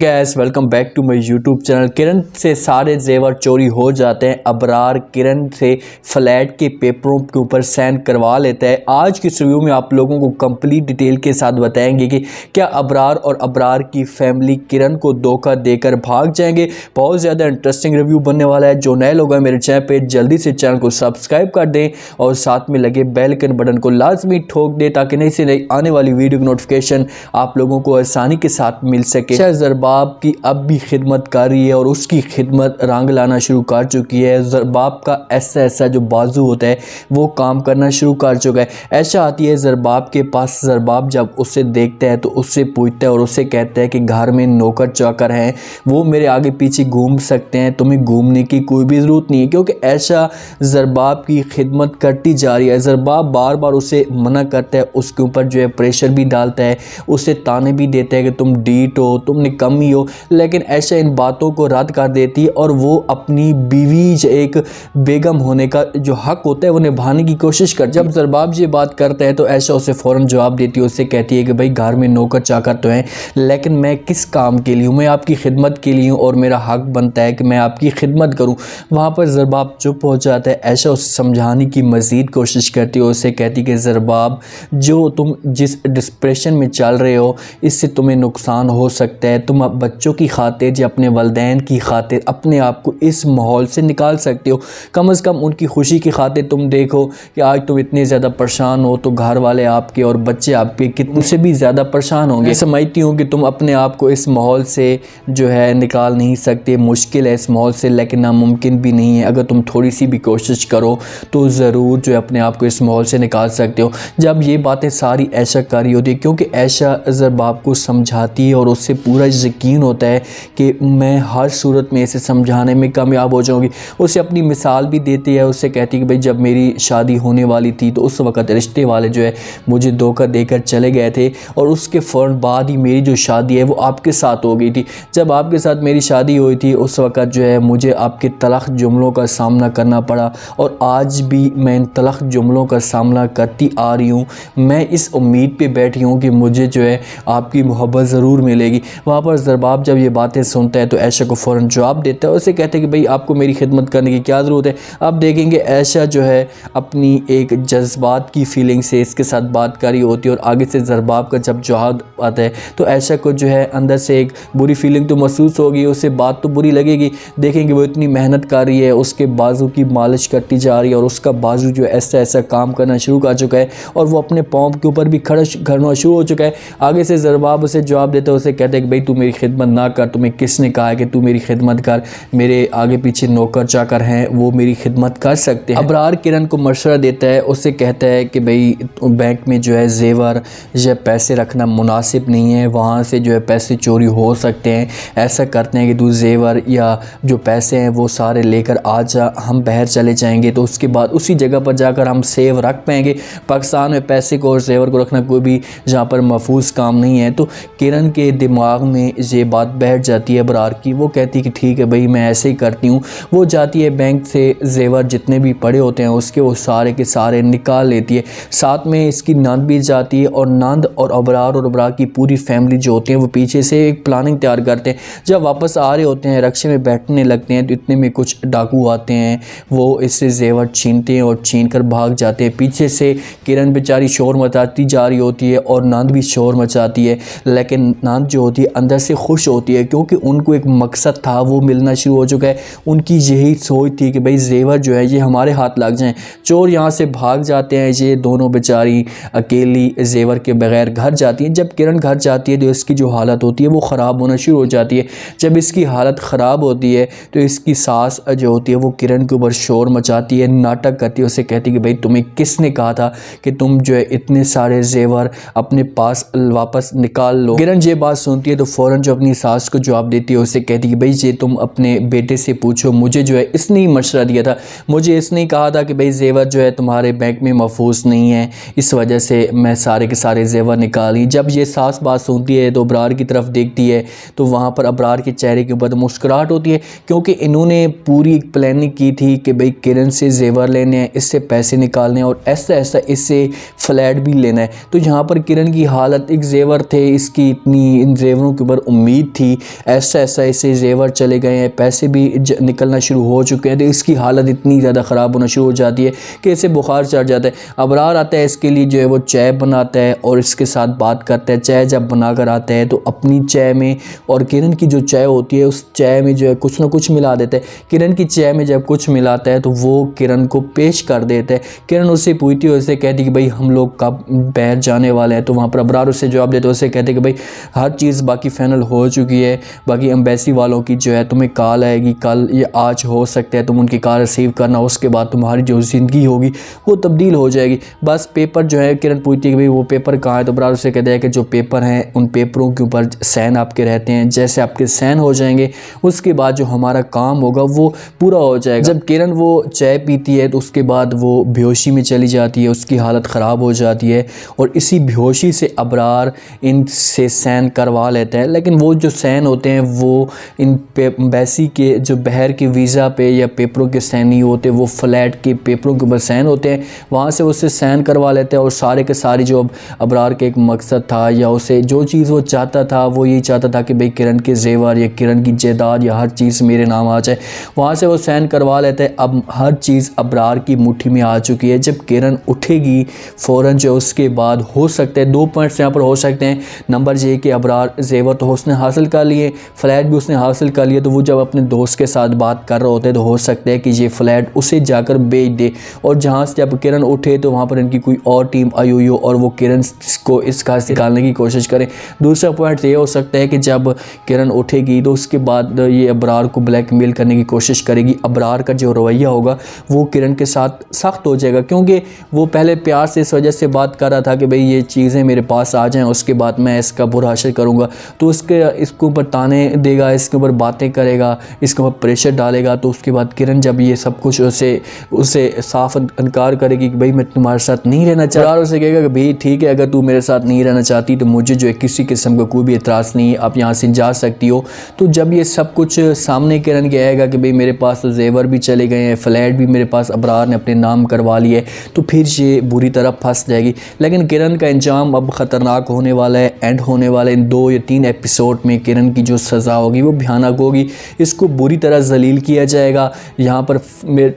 Gas welcome back to my YouTube channel. Kiran से सारे जेवर चोरी हो जाते हैं। अबरार किरण से फ्लैट के पेपरों के ऊपर साइन करवा लेता है। आज की इस रिव्यू में आप लोगों को कंप्लीट डिटेल के साथ बताएंगे कि क्या अबरार और अबरार की फैमिली किरण को धोखा देकर भाग जाएंगे। बहुत ज़्यादा इंटरेस्टिंग रिव्यू बनने वाला है। जो नए लोग हैं मेरे चैनल पे जल्दी से चैनल को सब्सक्राइब कर दें और साथ में लगे बेल आइकन बटन को लाजमी ठोक दें ताकि नई से नई आने वाली वीडियो की नोटिफिकेशन आप लोगों को आसानी के साथ मिल सके। ज़रबाब की अब भी खिदमत कर रही है और उसकी खिदमत रंग लाना शुरू कर चुकी है। ज़रबाब का ऐसा जो बाजू होता है वो काम करना शुरू कर चुका है। ऐसा आती है ज़रबाब के पास। ज़रबाब जब उसे देखता है तो उससे पूछता है और उससे कहता है कि घर में नौकर चाकर हैं, वो मेरे आगे पीछे घूम सकते हैं, तुम्हें घूमने की कोई भी ज़रूरत नहीं है। क्योंकि ऐसा ज़रबाब की खिदमत करती जा रही है। ज़रबाब बार बार उसे मना करता है, उसके ऊपर जो है प्रेशर भी डालता है, उसे ताने भी देता है कि तुम डीट हो, तुम निकम्मी हो, लेकिन ऐशा इन बातों को रद्द कर देती है और वो अपनी बीवी एक बेगम होने का जो हक होता है वो निभाने की कोशिश कर। जब ज़रबाब ये बात करता है तो ऐशा उसे फ़ौरन जवाब देती है। उससे कहती है कि भाई घर में नौकर चाकर तो हैं, लेकिन मैं किस काम के लिए हूँ, मैं आपकी खिदमत के लिए हूँ और मेरा हक बनता है कि मैं आपकी खिदमत करूँ। वहाँ पर ज़रबाब चुप हो जाता है। ऐशा उसे समझाने की मज़ीद कोशिश करती है। उससे कहती कि ज़रबाब, जो तुम जिस डिप्रेशन में चल रहे हो इससे तुम्हें नुकसान हो सकता है। तुम बच्चों की खातिर या अपने वालिदैन की खातिर अपने आप को इस माहौल से निकाल सकते हो। कम से कम उनकी खुशी की खातिर तुम देखो कि आज तुम इतने ज़्यादा परेशान हो तो घर वाले आपके और बच्चे आपके कितने से भी ज़्यादा परेशान होंगे। समझती हूँ कि तुम अपने आप को इस माहौल से जो है निकाल नहीं सकते, मुश्किल है इस माहौल से, लेकिन नामुमकिन भी नहीं है। अगर तुम थोड़ी सी भी कोशिश करो तो ज़रूर जो है अपने आप को इस माहौल से निकाल सकते हो। जब ये बातें सारी ऐशा कर रही होती है, क्योंकि ऐशा ज़रबाब को समझाती है और उससे पूरा यकीन होता है कि मैं हर सूरत में इसे समझाने में कामयाब हो जाऊंगी। उसे अपनी मिसाल भी देती है। उससे कहती है कि भाई जब मेरी शादी होने वाली थी तो उस वक़्त रिश्ते वाले जो है मुझे धोखा देकर चले गए थे और उसके फ़ौरन बाद ही मेरी जो शादी है वो आपके साथ हो गई थी। जब आपके साथ मेरी शादी हुई थी उस वक़्त जो है मुझे आपके तलख़ जुमलों का सामना करना पड़ा और आज भी मैं इन तलख़ जुमलों का सामना करती आ रही हूँ। मैं इस उम्मीद पर बैठी हूँ कि मुझे जो है आपकी मोहब्बत ज़रूर मिलेगी। वहाँ पर ज़रबाब जब ये बातें सुनता है तो ऐशा को फ़ौरन जवाब देता है। उसे कहते हैं कि भाई आपको मेरी खिदमत करने की क्या ज़रूरत है। अब देखेंगे ऐशा जो है अपनी एक जज्बात की फीलिंग से इसके साथ बात कर रही होती है और आगे से ज़रबाब का जब जवाब आता है तो ऐशा को जो है अंदर से एक बुरी फीलिंग तो महसूस होगी, उसे बात तो बुरी लगेगी। देखेंगे वो इतनी मेहनत कर रही है, उसके बाजू की मालिश करती जा रही है और उसका बाजू जो ऐसा काम करना शुरू कर चुका है और वो अपने पाँव के ऊपर भी खड़ा करना शुरू हो चुका है। आगे से ज़रबाब उसे जवाब देता है। उसे कहते हैं कि भाई तू मेरी खिदमत ना कर, तुम्हें किसने कहा है कि तू मेरी खिदमत कर, मेरे आगे पीछे नौकर चाकर हैं वो मेरी खिदमत कर सकते हैं। अबरार किरण को मशवरा देता है। उससे कहता है कि भाई बैंक में जो है जेवर या पैसे रखना मुनासिब नहीं है, वहाँ से जो है पैसे चोरी हो सकते हैं। ऐसा करते हैं कि तू जेवर या जो पैसे हैं वो सारे लेकर आ जा, हम बाहर चले जाएंगे तो उसके बाद उसी जगह पर जाकर हम सेव रख पाएंगे। पाकिस्तान में पैसे को और जेवर को रखना कोई भी जहाँ पर महफूज काम नहीं है। तो किरण के दिमाग में ये बात बैठ जाती है अबरार की। वो कहती है कि ठीक है भाई मैं ऐसे ही करती हूँ। वो जाती है बैंक से जेवर जितने भी पड़े होते हैं उसके वो सारे के सारे निकाल लेती है। साथ में इसकी नंद भी जाती है और नंद और अबरार की पूरी फैमिली जो होती है वो पीछे से एक प्लानिंग तैयार करते हैं। जब वापस आ रहे होते हैं रक्शे में बैठने लगते हैं तो इतने में कुछ डाकू आते हैं, वो इससे जेवर छीनते हैं और छीन कर भाग जाते हैं। पीछे से किरण बेचारी शोर मचाती जा रही होती है और नंद भी शोर मचाती है, लेकिन नंद जो होती है अंदर से खुश होती है क्योंकि उनको एक मकसद था वो मिलना शुरू हो चुका है। उनकी यही सोच थी कि भाई जेवर जो है ये हमारे हाथ लग जाएं। चोर यहाँ से भाग जाते हैं। ये दोनों बेचारी अकेली जेवर के बगैर घर जाती हैं। जब किरण घर जाती है तो इसकी जो हालत होती है वो ख़राब होना शुरू हो जाती है। जब इसकी हालत ख़राब होती है तो इसकी सास जो होती है वो किरण के ऊपर शोर मचाती है, नाटक करती है। उसे कहती है कि भाई तुम्हें किसने कहा था कि तुम जो है इतने सारे जेवर अपने पास वापस निकाल लो। किरण ये बात सुनती है तो फ़ौरन जो अपनी सास को जवाब देती है। उससे कहती है कि भाई ये तुम अपने बेटे से पूछो, मुझे जो है इसने ही मशवरा दिया था, मुझे इसने ही कहा था कि भाई जेवर जो है तुम्हारे बैंक में महफूज नहीं है, इस वजह से मैं सारे के सारे जेवर निकाली। जब ये सास बात सुनती है तो अबरार की तरफ देखती है तो वहाँ पर अबरार के चेहरे के ऊपर मुस्कुराहट होती है क्योंकि इन्होंने पूरी प्लानिंग की थी कि भाई किरण से जेवर लेने हैं, इससे पैसे निकालने हैं और ऐसा ऐसा इससे फ्लैट भी लेना है। तो यहाँ पर किरण की हालत, एक जेवर थे इसकी इतनी, इन जेवरों के ऊपर उम्मीद थी, ऐसा ऐसा ऐसे जेवर चले गए हैं, पैसे भी निकलना शुरू हो चुके हैं, तो इसकी हालत इतनी ज़्यादा ख़राब होना शुरू हो जाती है कि इसे बुखार चढ़ जाता है। अबरार आता है इसके लिए जो है वो चाय बनाता है और इसके साथ बात करता है। चाय जब बना कर आता है तो अपनी चाय में और किरण की जो चाय होती है उस चाय में जो है कुछ ना कुछ मिला देता है। किरण की चाय में जब कुछ मिलाता है तो वो किरण को पेश कर देता है। किरण उससे पूछती है, उससे कहती कि भाई हम लोग कब बाहर जाने वाले हैं, तो वहाँ पर अबरार उससे जवाब देते हैं, उससे कहते हैं कि भाई हर चीज़ बाकी फाइनल हो चुकी है, बाकी एम्बेसी वालों की जो है तुम्हें कॉल आएगी, कल या आज हो सकता है तुम उनकी कॉल रिसीव करना, उसके बाद तुम्हारी जो ज़िंदगी होगी वो तब्दील हो जाएगी। बस पेपर जो है, किरण पूछती है कि भाई वो पेपर कहाँ है, तो अबरार उससे कहते हैं कि जो पेपर हैं उन पेपरों के ऊपर साइन आपके रहते हैं, जैसे आपके साइन हो जाएंगे उसके बाद जो हमारा काम होगा वो पूरा हो जाएगा। जब किरण वो चाय पीती है तो उसके बाद वो बेहोशी में चली जाती है, उसकी हालत ख़राब हो जाती है और इसी बेहोशी से अबरार इनसे साइन करवा लेता है। लेकिन वो जो साइन होते हैं वो इन एम्बेसी के जो बाहर के वीज़ा पे या पेपरों के साइन नहीं होते, वो फ्लैट के पेपरों के ऊपर साइन होते हैं, वहाँ से उससे साइन करवा लेते हैं। और सारे के सारी जो अबरार के एक मकसद था या उसे जो चीज़ वो चाहता था वो यही चाहता था कि भाई किरण के जेवर या किरण की जायदाद या हर चीज़ मेरे नाम आ जाए, वहाँ से वो साइन करवा लेते हैं। अब हर चीज़ अबरार की मुट्ठी में आ चुकी है। जब किरण उठेगी फ़ौरन जो उसके बाद हो सकते हैं 2 पॉइंट्स यहाँ पर हो सकते हैं। नंबर ये कि अबरार जेवर तो उसने हासिल कर लिए, फ़्लैट भी उसने हासिल कर लिया, तो वो जब अपने दोस्त के साथ बात कर रहे होते हैं तो हो सकता है कि ये फ़्लैट उसे जाकर बेच दे और जहाँ से जब किरण उठे तो वहाँ पर इनकी कोई और टीम आई हुई हो और वो किरण को इस घर से निकालने की कोशिश करे। दूसरा पॉइंट ये हो सकता है कि जब किरण उठेगी तो उसके बाद ये अबरार को ब्लैकमेल करने की कोशिश करेगी। अबरार का जो रवैया होगा वो किरण के साथ सख्त हो जाएगा, क्योंकि वो पहले प्यार से इस वजह से बात कर रहा था कि भाई ये चीज़ें मेरे पास आ जाएं उसके बाद मैं इसका बुरा हासिल करूँगा, तो इसके ऊपर ताने देगा, इसके ऊपर बातें करेगा, इसके ऊपर प्रेशर डालेगा। तो उसके बाद किरण जब ये सब कुछ उसे साफ इनकार करेगी कि भाई मैं तुम्हारे साथ नहीं रहना चाहता, और उसे कहेगा कि भाई ठीक है, अगर तू मेरे साथ नहीं रहना चाहती तो मुझे जो है किसी किस्म का कोई भी एतराज़ नहीं है, आप यहाँ से जा सकती हो। तो जब ये सब कुछ सामने किरण के आएगा कि भाई मेरे पास तो जेवर भी चले गए हैं, फ्लैट भी मेरे पास अबरार ने अपने नाम करवा लिए, तो फिर ये बुरी तरह फंस जाएगी। लेकिन किरण का अंजाम अब ख़तरनाक होने वाला है, एंड होने वाला है। इन 2 या 3 एपिसोड में किरण की जो सज़ा होगी वो भयानक होगी, इसको बुरी तरह जलील किया जाएगा। यहाँ पर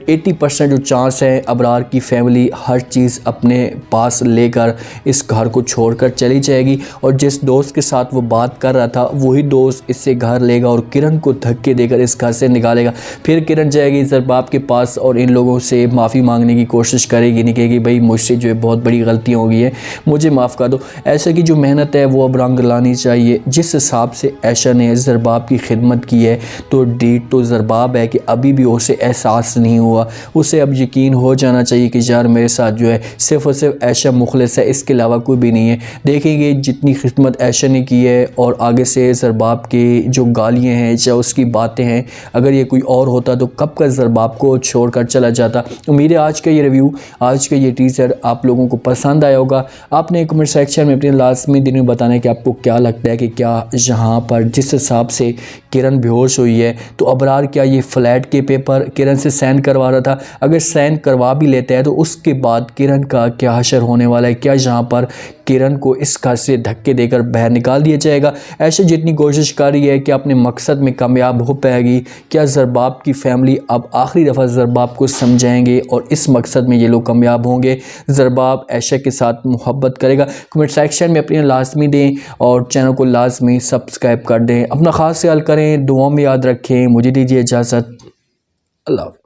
80% जो चांस है अबरार की फैमिली हर चीज़ अपने पास लेकर इस घर को छोड़कर चली जाएगी, और जिस दोस्त के साथ वो बात कर रहा था वही दोस्त इससे घर लेगा और किरण को धक्के देकर इस घर से निकालेगा। फिर किरण जाएगी ज़रबाब के पास और इन लोगों से माफ़ी मांगने की कोशिश करेगी, नहीं कहेगी भाई मुझसे जो है बहुत बड़ी गलती हो गई है, मुझे माफ़ कर दो। ऐशा की जो मेहनत है वो अब रंग लानी चाहिए। जिस हिसाब से ऐशा ने ज़रबाब की खिदमत की है तो डीट तो ज़रबाब है कि अभी भी उसे एहसास नहीं हुआ, उसे अब यकीन हो जाना चाहिए कि यार मेरे साथ जो है सिर्फ़ और सिर्फ ऐशा मुखलिस है, इसके अलावा कोई भी नहीं है। देखेंगे जितनी खिदमत ऐशा ने की है और आगे से ज़रबाब के जो गालियाँ हैं चाहे उसकी बातें हैं, अगर ये कोई और होता तो कब का ज़रबाब को छोड़कर चला जाता। उम्मीद है आज का ये रिव्यू, आज का ये टीज़र आप लोगों को पसंद आया होगा। आपने कमेंट सेक्शन में अपने लाजमी दिन में बताना है कि आपको क्या लगता है कि क्या यहाँ पर जिस हिसाब से किरण बेहोश हुई है तो अबरार क्या ये फ्लैट के पेपर किरण से साइन करवा रहा था? अगर साइन करवा भी लेता है तो उसके बाद किरण का क्या हशर होने वाला है? क्या यहाँ पर किरण को इस घर से धक्के देकर बाहर निकाल दिया जाएगा? ऐसे जितनी कोशिश कर रही है कि अपने मकसद में कामयाब हो पाएगी? क्या ज़रबाब की फैमिली अब आखिरी दफ़ा ज़रबाब को समझाएंगे और इस मकसद में ये लोग कामयाब होंगे? ज़रबाब ऐशा के साथ मोहब्बत करेगा? कमेंट सेक्शन में अपनी लाजमी दें और चैनल को लाजमी सब्सक्राइब कर दें। अपना ख़ास ख्याल करें, दुआ में याद रखें। मुझे दीजिए इजाज़त। अल्लाह।